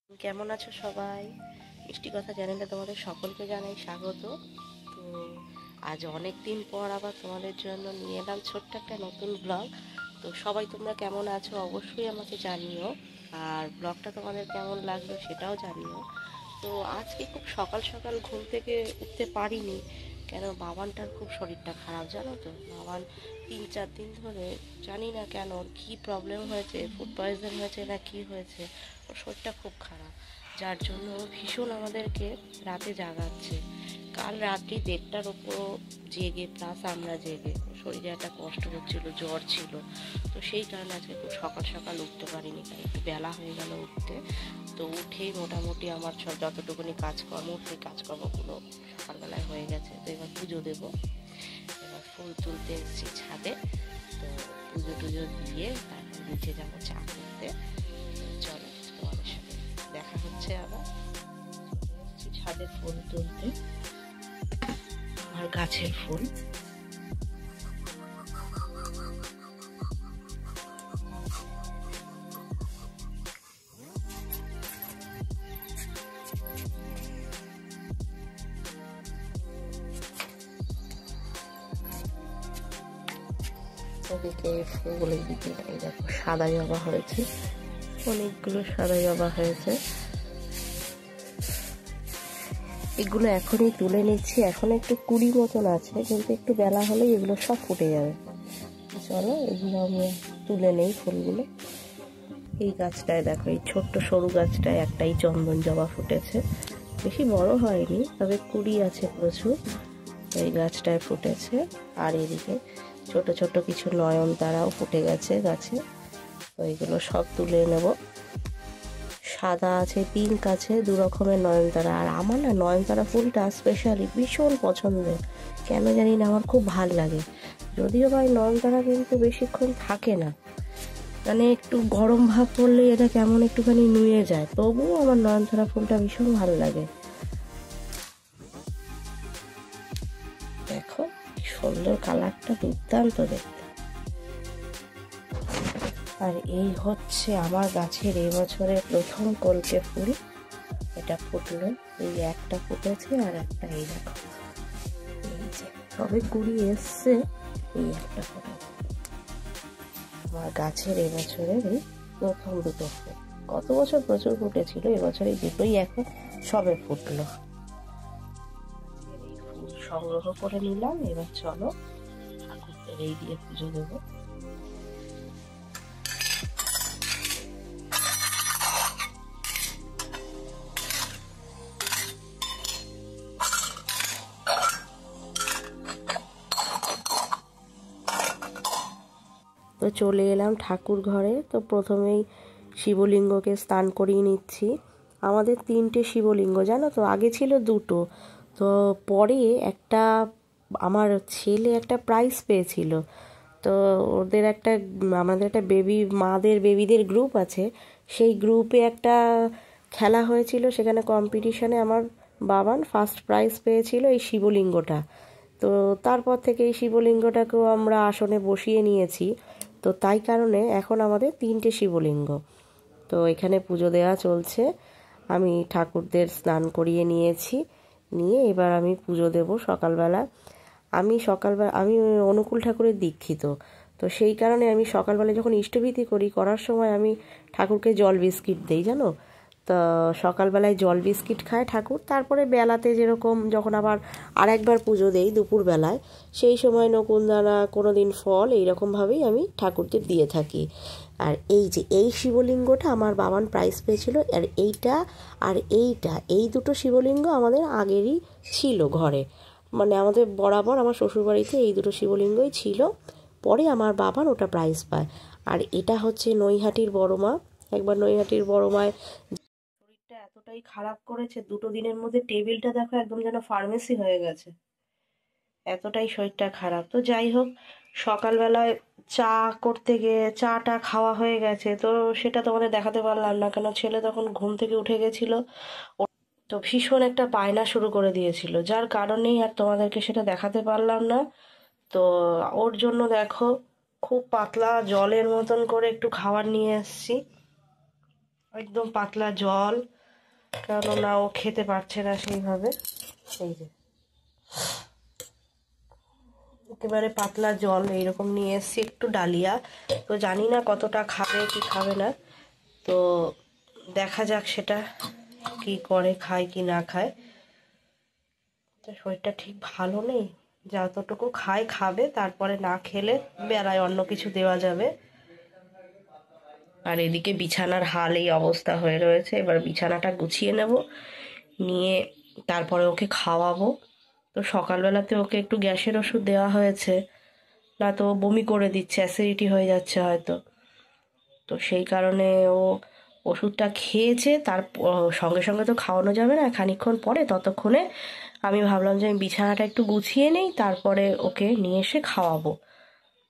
কেমন আছো সবাই? মিষ্টি কথা চ্যানেলে তোমাদের সকলকে জানাই স্বাগত। তো আজ অনেক দিন পর আবার তোমাদের জন্য নিয়ে এলাম ছোট্ট একটা নতুন ব্লগ। তো সবাই তোমরা কেমন আছো অবশ্যই আমাকে জানিও, আর ব্লগটা তোমাদের কেমন লাগলো সেটাও জানিও। তো আজকে খুব সকাল সকাল ঘুম থেকে উঠতে পারিনি, কেন বাবানটার খুব শরীরটা খারাপ জানো তো। বাবান 3-4 দিন ধরে জানি না কেন ওর কী প্রবলেম হয়েছে, ফুড পয়জন হয়েছে না কি হয়েছে, ওর শরীরটা খুব খারাপ, যার জন্য ভীষণ আমাদেরকে রাতে জাগাচ্ছে। কাল রাত্রি 1:30টার ওপর জেগে, প্লাস আমরা জেগে, শরীরে একটা কষ্ট হচ্ছিল, জ্বর ছিল। তো সেই কারণে আজকে খুব সকাল সকাল উঠতে পারিনি, কারণ একটু বেলা হয়ে গেল উঠতে। তো উঠেই মোটামুটি আমার যতটুকুনি কাজকর্ম, সেই কাজকর্মগুলো সকালবেলায় হয়ে গেছে। তো এবার পুজো দেবো, এবার ফুল তুলতে এসেছি ছাদে। তো পুজো টুজো দিয়ে তারপর নিচে যাবো চা করতে। চলো তোমাদের সাথে দেখা হচ্ছে আবার। ছাদে ফুল তুলতে, আমার গাছের ফুল। এদিকে ফুল, এদিকে এই দেখো সাদা জবা হয়েছে, অনেকগুলো সাদা জবা হয়েছে। এগুলো এখনই তুলে নিচ্ছি, এখন একটু কুড়ি মতন আছে, কিন্তু একটু বেলা হলেই এগুলো সব ফুটে যাবে। চলো এগুলো আমি তুলে নেই ফুলগুলো। এই গাছটায় দেখো, এই ছোট্ট সরু গাছটায় একটাই চন্দন জবা ফুটেছে, বেশি বড় হয়নি, তবে কুড়ি আছে প্রচুর। এই গাছটায় ফুটেছে। আর এদিকে ছোট ছোট কিছু নয়নতারাও ফুটে গেছে গাছে। তো এইগুলো সব তুলে নেব। সাদা আছে, পিঙ্ক আছে, দু রকমের নয়নতারা। আর আমার না নয়নতারা ফুলটা স্পেশালি ভীষণ পছন্দের, কেন জানি না আমার খুব ভাল লাগে। যদিও বা নয়নতারা কিন্তু বেশিক্ষণ থাকে না, মানে একটু গরম ভাব পড়লেই এটা কেমন একটুখানি নুয়ে যায়, তবুও আমার নয়নতারা ফুলটা ভীষণ ভালো লাগে। দেখো সুন্দর কালারটা, দুর্দান্ত দেখতে। আর এই হচ্ছে আমার গাছের এবছরের প্রথম কলকে ফুল। এটা ফুটলো, এই একটা ফুটেছে আর একটা এই দেখো, এই যে তবে কুড়ি এসছে, এই একটা ফুল আমার গাছের এবছরের এই প্রথম দুটো ফুল। গত বছর প্রচুর ফুটেছিল, এবছর এই দুটোই এখন সবে ফুটলো। এই ফুল সংগ্রহ করে নিলাম। এবার চলো ঠাকুরদের এই দিয়ে পুজো দেবো। তো চলে এলাম ঠাকুর ঘরে। তো প্রথমেই শিবলিঙ্গকে স্নান করিয়ে নিচ্ছি। আমাদের 3টে শিবলিঙ্গ জানো তো, আগে ছিল 2টো। তো পরে একটা আমার ছেলে একটা প্রাইজ পেয়েছিল। তো ওদের একটা, আমাদের একটা বেবিদের গ্রুপ আছে, সেই গ্রুপে একটা খেলা হয়েছিল, সেখানে কম্পিটিশনে আমার বাবান ফার্স্ট প্রাইজ পেয়েছিল এই শিবলিঙ্গটা। তো তারপর থেকে এই শিবলিঙ্গটাকেও আমরা আসনে বসিয়ে নিয়েছি। তো তাই কারণে এখন আমাদের 3টে শিবলিঙ্গ। তো এখানে পুজো দেওয়া চলছে। আমি ঠাকুরদের স্নান করিয়ে নিয়েছি, নিয়ে এবার আমি পুজো দেব সকালবেলা। আমি অনুকূল ঠাকুরের দীক্ষিত। তো সেই কারণে আমি সকালবেলা যখন ইষ্টভীতি করার সময় আমি ঠাকুরকে জল বিস্কিট দেই জানো। তো সকালবেলায় জল বিস্কিট খায় ঠাকুর, তারপরে বেলাতে যেরকম যখন আবার আরেকবার পুজো দেই দুপুরবেলায়, সেই সময় নকুলদানা, কোনো দিন ফল, এইরকমভাবেই আমি ঠাকুরদের দিয়ে থাকি। আর এই যে এই শিবলিঙ্গটা আমার বাবান প্রাইজ পেয়েছিল, আর এই দুটো শিবলিঙ্গ আমাদের আগেরই ছিল ঘরে, মানে আমাদের বরাবর আমার শ্বশুরবাড়িতে এই দুটো শিবলিঙ্গই ছিল, পরে আমার বাবার ওটা প্রাইজ পায়। আর এটা হচ্ছে নৈহাটির বড় মা। একবার নৈহাটির বড় মায় শরীরটা এতটাই খারাপ করেছে, 2 দিনের মধ্যে টেবিলটা দেখো একদম যেন ফার্মেসি হয়ে গেছে, এতটাই শরীরটা খারাপ। তো যাই হোক, সকালবেলায় চা করতে গিয়ে চাটা খাওয়া হয়ে গেছে, তো সেটা তোমাদের দেখাতে পারলাম না, কেন ছেলে তখন ঘুম থেকে উঠে গেছিল। তো ভীষণ একটা বায়না শুরু করে দিয়েছিল, যার কারণেই আর তোমাদেরকে সেটা দেখাতে পারলাম না। তো ওর জন্য দেখো খুব পাতলা জলের মতন করে একটু খাবার নিয়ে এসেছি, একদম পাতলা জল, কেননা ও খেতে পারছে না সেইভাবে। এই যে একেবারে পাতলা জল এইরকম নিয়ে এসছি, একটু ডালিয়া। তো জানি না কতটা খাবে কি খাবে না, তো দেখা যাক সেটা কি করে, খায় কি না খায়। তো শরীরটা ঠিক ভালো নেই, যতটুকু খায় খাবে, তারপরে না খেলে বেলায় অন্য কিছু দেওয়া যাবে। আর এদিকে বিছানার হাল এই অবস্থা হয়ে রয়েছে, এবার বিছানাটা গুছিয়ে নেব, নিয়ে তারপরে ওকে খাওয়াবো। তো সকালবেলাতে ওকে একটু গ্যাসের ওষুধ দেওয়া হয়েছে, না তো বমি করে দিচ্ছে, অ্যাসিডিটি হয়ে যাচ্ছে হয়তো। তো সেই কারণে ও ওষুধটা খেয়েছে, তার সঙ্গে সঙ্গে তো খাওয়ানো যাবে না, খানিকক্ষণ পরে। ততক্ষণে আমি ভাবলাম যে আমি বিছানাটা একটু গুছিয়ে নেই, তারপরে ওকে নিয়ে এসে খাওয়াবো।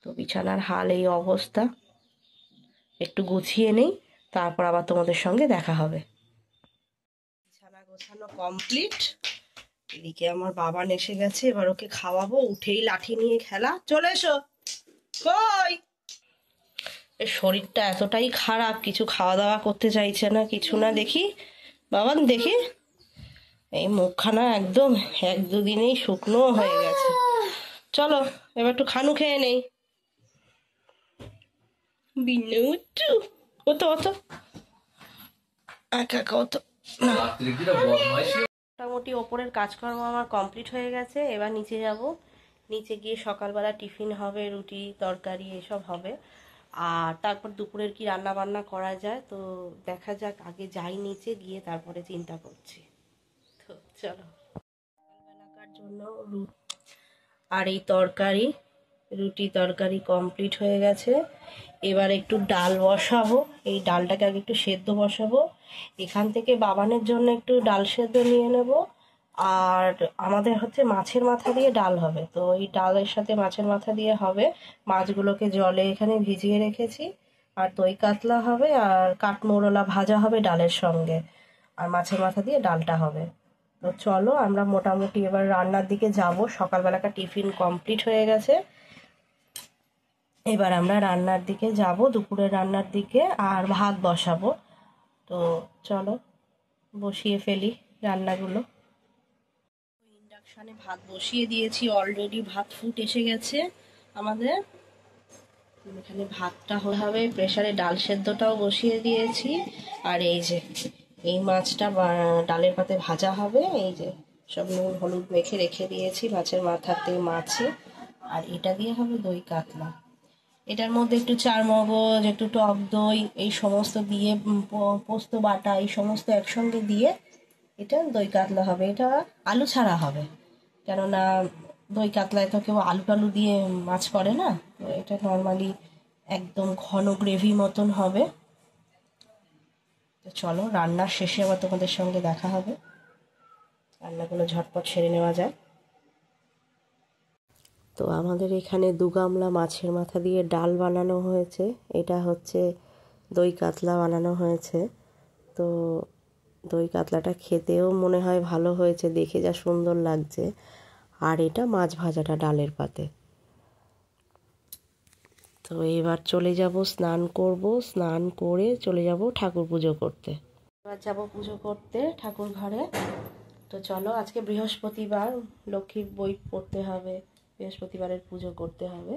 তো বিছানার হাল এই অবস্থা, একটু গুছিয়ে নেই, তারপর আবার তোমাদের সঙ্গে দেখা হবে। বিছানা গোছানো কমপ্লিট। এদিকে আমার বাবা এসে গেছে, এবার ওকে খাওয়াবো। উঠেই লাঠি নিয়ে খেলা, চলে এসো। কই এর শরীরটা এতটাই খারাপ, কিছু খাওয়া দাওয়া করতে চাইছে না, কিছু না। দেখি বাবান, দেখি এই মুখখানা একদম এক দুদিনেই শুকনো হয়ে গেছে। চলো এবার একটু খানু খেয়ে নেই। বিনুটু ওতো অতো একা একা অতো। মোটামুটি ওপরের কাজকর্ম আমার কমপ্লিট হয়ে গেছে, এবার নিচে যাব। নিচে গিয়ে সকালবেলা টিফিন হবে, রুটি তরকারি এসব হবে। আর তারপর দুপুরের কি রান্না বান্না করা যায়, তো দেখা যাক। আগে যাই নিচে, গিয়ে তারপরে চিন্তা করছি। তো চলো। সকালবেলাকার জন্য আর এই তরকারি, রুটি তরকারি কমপ্লিট হয়ে গেছে। এবার একটু ডাল বসাবো, এই ডালটাকে আগে একটু সেদ্ধ বসাবো। এখান থেকে বাবানের জন্য একটু ডাল সেদ্ধ নিয়ে নেব। আর আমাদের হচ্ছে মাছের মাথা দিয়ে ডাল হবে, তো এই ডালের সাথে মাছের মাথা দিয়ে হবে। মাছগুলোকে জলে এখানে ভিজিয়ে রেখেছি। আর দই কাতলা হবে, আর কাঠমোরলা ভাজা হবে ডালের সঙ্গে, আর মাছের মাথা দিয়ে ডালটা হবে। তো চলো আমরা মোটামুটি এবার রান্নার দিকে যাব। সকালবেলাকার টিফিন কমপ্লিট হয়ে গেছে, এবার আমরা রান্নার দিকে যাব, দুপুরের রান্নার দিকে। আর ভাত বসাবো। তো চলো বসিয়ে ফেলি রান্নাগুলো। ইন্ডাকশানে ভাত বসিয়ে দিয়েছি, অলরেডি ভাত ফুট এসে গেছে আমাদের। এখানে ভাতটা হবে, প্রেসারে ডাল সেদ্ধটাও বসিয়ে দিয়েছি। আর এই যে এই মাছটা ডালের পাতে ভাজা হবে, এই যে সব নুন হলুদ মেখে রেখে দিয়েছি মাছের মাথাতে, মাছে। আর এটা দিয়ে হবে দই কাতলা। এটার মধ্যে একটু চারমগজ, একটু টক দই, এই সমস্ত দিয়ে পোস্ত বাটা, এই সমস্ত একসঙ্গে দিয়ে এটা দই কাতলা হবে। এটা আলু ছাড়া হবে, কেননা দই কাতলায় তো কেউ আলু টালু দিয়ে মাছ করে না। তো এটা নর্মালি একদম ঘন গ্রেভি মতন হবে। তো চলো রান্নার শেষে আবার তোমাদের সঙ্গে দেখা হবে, রান্নাগুলো ঝটপট সেরে নেওয়া যায়। তো আমাদের এখানে 2 গামলা মাছের মাথা দিয়ে ডাল বানানো হয়েছে, এটা হচ্ছে দই কাতলা বানানো হয়েছে। তো দই কাতলাটা খেতেও মনে হয় ভালো হয়েছে, দেখে যা সুন্দর লাগছে। আর এটা মাছ ভাজাটা ডালের পাতে। তো এবার চলে যাব, স্নান করব, স্নান করে চলে যাব ঠাকুর পুজো করতে। এবার যাব পুজো করতে ঠাকুর ঘরে। তো চলো, আজকে বৃহস্পতিবার, লক্ষ্মীর বই পড়তে হবে, বৃহস্পতিবারের পুজো করতে হবে।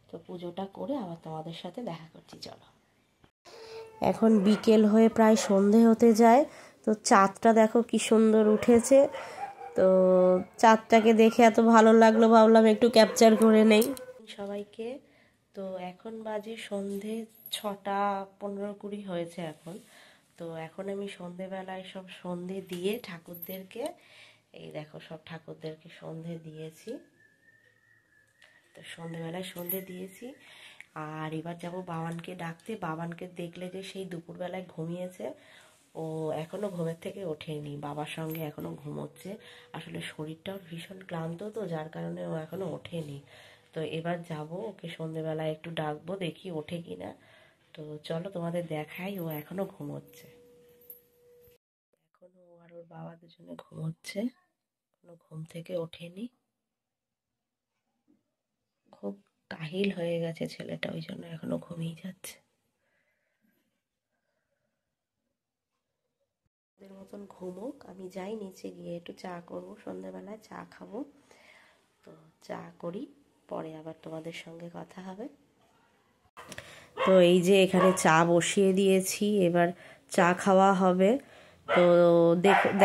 তো পুজোটা করে আবার তোমাদের সাথে দেখা করছি। চলো। এখন বিকেল হয়ে প্রায় সন্ধে হতে যায়। তো চাঁদটা দেখো কি সুন্দর উঠেছে। তো চাঁদটাকে দেখে এত ভালো লাগলো, ভাবলাম একটু ক্যাপচার করে নেই সবাইকে। তো এখন বাজে সন্ধে 6টা 15-20 হয়েছে এখন। তো এখন আমি সন্ধেবেলায় সব সন্ধে দিয়ে ঠাকুরদেরকে, এই দেখো সব ঠাকুরদেরকে সন্ধে দিয়েছি। তো সন্ধেবেলায় সন্ধে দিয়েছি। আর এবার যাব বাবানকে ডাকতে। বাবানকে দেখলে যে সেই দুপুরবেলায় ঘুমিয়েছে, ও এখনো ঘুমের থেকে ওঠেনি, বাবার সঙ্গে এখনো ঘুমোচ্ছে। আসলে শরীরটাও ভীষণ ক্লান্ত, তো যার কারণে ও এখনো ওঠেনি। তো এবার যাব ওকে সন্ধেবেলায় একটু ডাকবো, দেখি ওঠে কিনা। তো চলো তোমাদের দেখাই, ও এখনো ঘুমোচ্ছে। এখনো ও আর ওর বাবা দুজনে ঘুমোচ্ছে, এখনো ঘুম থেকে ওঠেনি। খুব কাহিল হয়ে গেছে ছেলেটা, ওই জন্য এখনো ঘুমিয়ে যাচ্ছে। মতন ঘুমোক, আমি যাই নিচে গিয়ে একটু চা করবো, সন্ধ্যাবেলায় চা খাবো। তো চা করি, পরে আবার তোমাদের সঙ্গে কথা হবে। তো এই যে এখানে চা বসিয়ে দিয়েছি, এবার চা খাওয়া হবে। তো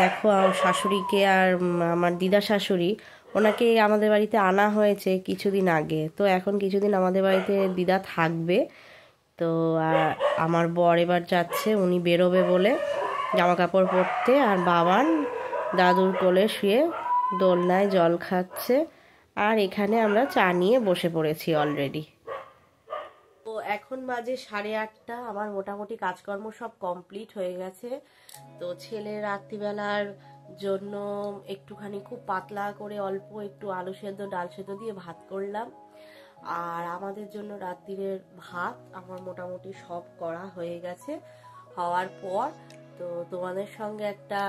দেখো আমার শাশুড়িকে আর আমার দিদা শাশুড়ি, ওনাকে আমাদের বাড়িতে আনা হয়েছে কিছুদিন আগে। তো এখন কিছুদিন আমাদের বাড়িতে দিদা থাকবে। তো আমার বর এবার যাচ্ছে, উনি বেরোবে বলে জামা কাপড় পরতে, আর বাবান দাদুর কোলে শুয়ে দোলনায় জল খাচ্ছে। আর এখানে আমরা চা নিয়ে বসে পড়েছি অলরেডি। তো এখন বাজে 8:30, আমার মোটামুটি কাজকর্ম সব কমপ্লিট হয়ে গেছে। তো ছেলের রাত্রিবেলার জন্য একটুখানি খুব পাতলা করে অল্প একটু আলু সেদ্ধ ডাল সেদ্ধ দিয়ে ভাত করলাম। আর আমাদের জন্য রাত্রিরের ভাত আমার মোটামুটি সব করা হয়ে গেছে। হওয়ার পর তো তোমাদের সঙ্গে একটা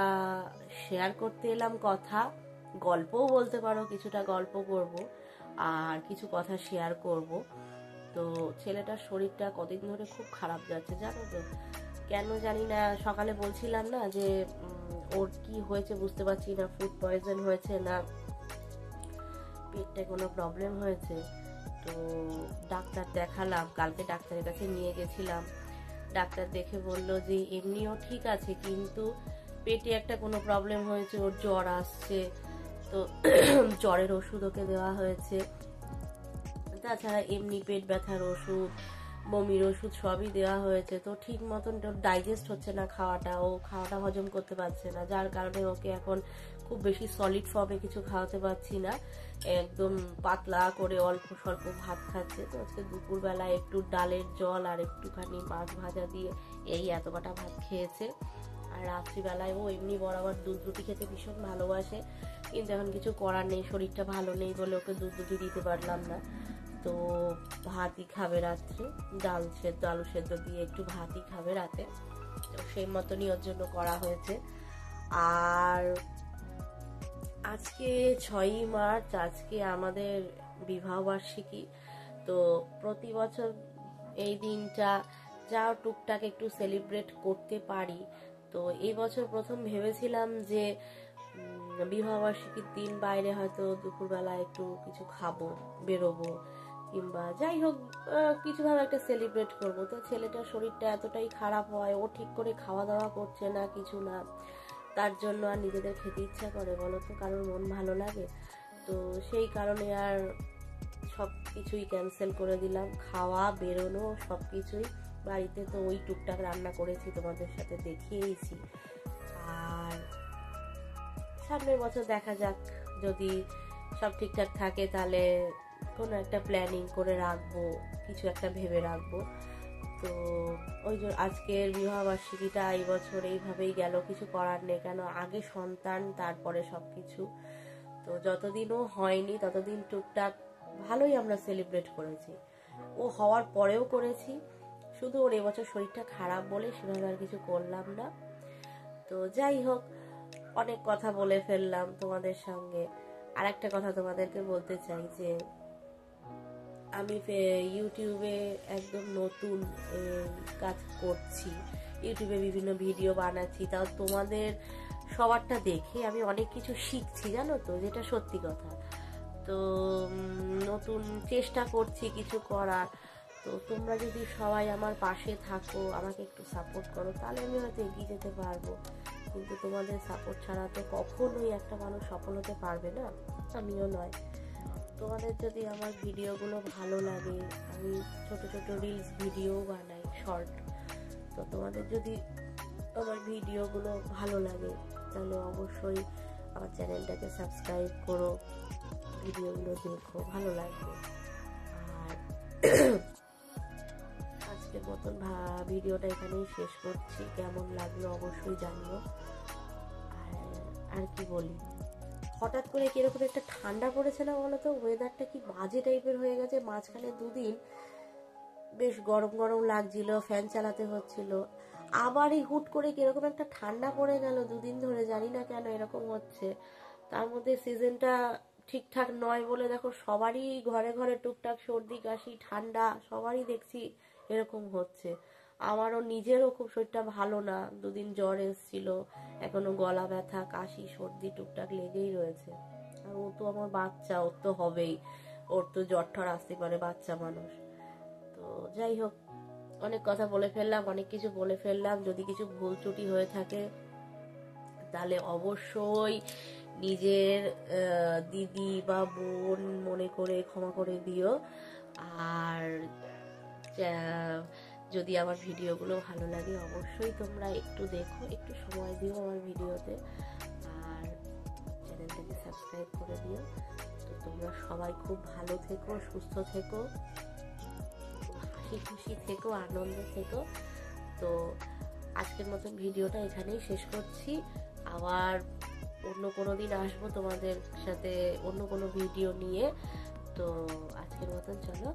শেয়ার করতে এলাম কথা, গল্পও বলতে পারো, কিছুটা গল্প করব আর কিছু কথা শেয়ার করব। তো ছেলেটার শরীরটা কদিন ধরে খুব খারাপ যাচ্ছে, জানো তো, কেন জানি না। সকালে বলছিলাম না যে ওর কি হয়েছে বুঝতে পারছি না, ফুড পয়জন হয়েছে না পেটে কোনো প্রবলেম হয়েছে। তো ডাক্তার দেখালাম, কালকে ডাক্তারের কাছে নিয়ে গেছিলাম। ডাক্তার দেখে বলল যে এমনিও ঠিক আছে, কিন্তু পেটে একটা কোনো প্রবলেম হয়েছে, ওর জ্বর আসছে। তো জ্বরের ওষুধ ওকে দেওয়া হয়েছে, তাছাড়া এমনি পেট ব্যথার ওষুধ, বমির ওষুধ সবই দেওয়া হয়েছে। তো ঠিক মতন ডাইজেস্ট হচ্ছে না খাওয়াটা, ও খাওয়াটা হজম করতে পারছে না, যার কারণে ওকে এখন খুব বেশি সলিড ফর্মে কিছু খাওয়াতে পারছি না, একদম পাতলা করে অল্প স্বল্প ভাত খাচ্ছে। তো আজকে দুপুরবেলায় একটু ডালের জল আর একটুখানি মাছ ভাজা দিয়ে এই এত কটা ভাত খেয়েছে। আর রাত্রিবেলায় ও এমনি বরাবর দুধ রুটি খেতে ভীষণ ভালোবাসে, কিন্তু এখন কিছু করার নেই, শরীরটা ভালো নেই বলে ওকে দুধ রুটি দিতে পারলাম না। তো ভাতই খাবে রাত্রে, ডাল সেদ্ধ আলু সেদ্ধ দিয়ে একটু ভাতই খাবে রাতে। তো সেই মতনই ওর জন্য করা হয়েছে। আর আজকে 6ই মার্চ, আজকে আমাদের বিবাহ বার্ষিকী। তো প্রতি বছর এই দিনটা যা টুকটাক একটু সেলিব্রেট করতে পারি। তো এই বছর প্রথম ভেবেছিলাম যে বিবাহ বার্ষিকীর দিন বাইরে হয়তো দুপুরবেলা একটু কিছু খাবো, বেরোবো, কিংবা যাই হোক কিছুভাবে একটা সেলিব্রেট করব। তো ছেলেটার শরীরটা এতটাই খারাপ হয়, ও ঠিক করে খাওয়া দাওয়া করছে না, কিছু না, তার জন্য আর নিজেদের খেতে ইচ্ছা করে বলো তো, কারোর মন ভালো লাগে? তো সেই কারণে আর সব কিছুই ক্যান্সেল করে দিলাম, খাওয়া বেরোনো সব কিছুই। বাড়িতে তো ওই টুকটাক রান্না করেছি, তোমাদের সাথে দেখিয়েইছি। আর সামনের বছর দেখা যাক, যদি সব ঠিকঠাক থাকে তাহলে কোনো একটা প্ল্যানিং করে রাখবো, কিছু একটা ভেবে রাখবো। তো ওই যে আজকের বিবাহবার্ষিকীটা এই বছর এইভাবেই গেল, কিছু করার নেই, কেন আগে সন্তান তারপরে সবকিছু। তো যতদিনও হয়নি ততদিন টুকটাক ভালোই আমরা সেলিব্রেট করেছি, ও হওয়ার পরেও করেছি। শুধু ওর এবছর শরীরটা খারাপ বলে সেভাবে আর কিছু করলাম না। তো যাই হোক, অনেক কথা বলে ফেললাম তোমাদের সঙ্গে। আর একটা কথা তোমাদেরকে বলতে চাই যে আমি ইউটিউবে একদম নতুন কাজ করছি, ইউটিউবে বিভিন্ন ভিডিও বানাচ্ছি। তাও তোমাদের সবারটা দেখে আমি অনেক কিছু শিখছি, জানো তো, যেটা সত্যি কথা। তো নতুন চেষ্টা করছি কিছু করার। তো তোমরা যদি সবাই আমার পাশে থাকো, আমাকে একটু সাপোর্ট করো, তাহলে আমি হয়তো এগিয়ে যেতে পারবো। কিন্তু তোমাদের সাপোর্ট ছাড়া তো কখনোই একটা মানুষ সফল হতে পারবে না, আমিও নয়। তোমাদের যদি আমার ভিডিওগুলো ভালো লাগে, আমি ছোট ছোট রিলস ভিডিও বানাই, শর্ট। তো তোমাদের যদি আমার ভিডিওগুলো ভালো লাগে তাহলে অবশ্যই আমার চ্যানেলটাকে সাবস্ক্রাইব করো, ভিডিওগুলো দেখো, ভালো লাগবে। আর আজকের মতন ভিডিওটা এখানেই শেষ করছি, কেমন লাগলো অবশ্যই জানিও। আর কি বলি, হঠাৎ করে কিরকম একটা ঠান্ডা পড়েছে না বলো তো, ওয়েদারটা কি বাজে টাইপের হয়ে গেছে। মাঝখানে দুদিন বেশ গরম গরম লাগছিল, ফ্যান চালাতে হচ্ছিল, আবার এই হুট করে কিরকম একটা ঠান্ডা পড়ে গেল দুদিন ধরে, জানি না কেন এরকম হচ্ছে। তার মধ্যে সিজনটা ঠিকঠাক নয় বলে দেখো সবারই ঘরে ঘরে টুকটাক সর্দি কাশি ঠান্ডা সবারই দেখছি এরকম হচ্ছে। আমারও নিজেরও খুব শরীরটা ভালো না, দুদিন জ্বর এসেছিল, এখনো গলা ব্যথা, কাশি, সর্দি টুকটাক লেগেই রয়েছে। আর ও তো আমার বাচ্চা, ওর তো হবেই, ওর তো জ্বর ঠর আসতে পারে, বাচ্চা মানুষ। তো যাই হোক, অনেক কথা বলে ফেললাম, অনেক কিছু বলে ফেললাম। যদি কিছু ভুল ত্রুটি হয়ে থাকে তাহলে অবশ্যই নিজের দিদি বা বোন মনে করে ক্ষমা করে দিও। আর যদি আমার ভিডিওগুলো ভালো লাগে অবশ্যই তোমরা একটু দেখো, একটু সময় দিও আমার ভিডিওতে, আর চ্যানেলটাকে সাবস্ক্রাইব করে দিও। তো তোমরা সবাই খুব ভালো থেকো, সুস্থ থেকো, হাসি খুশি থেকো, আনন্দে থেকো। তো আজকের মতন ভিডিওটা এখানেই শেষ করছি। আবার অন্য কোনো দিন আসবো তোমাদের সাথে অন্য কোনো ভিডিও নিয়ে। তো আজকের মতন চলো।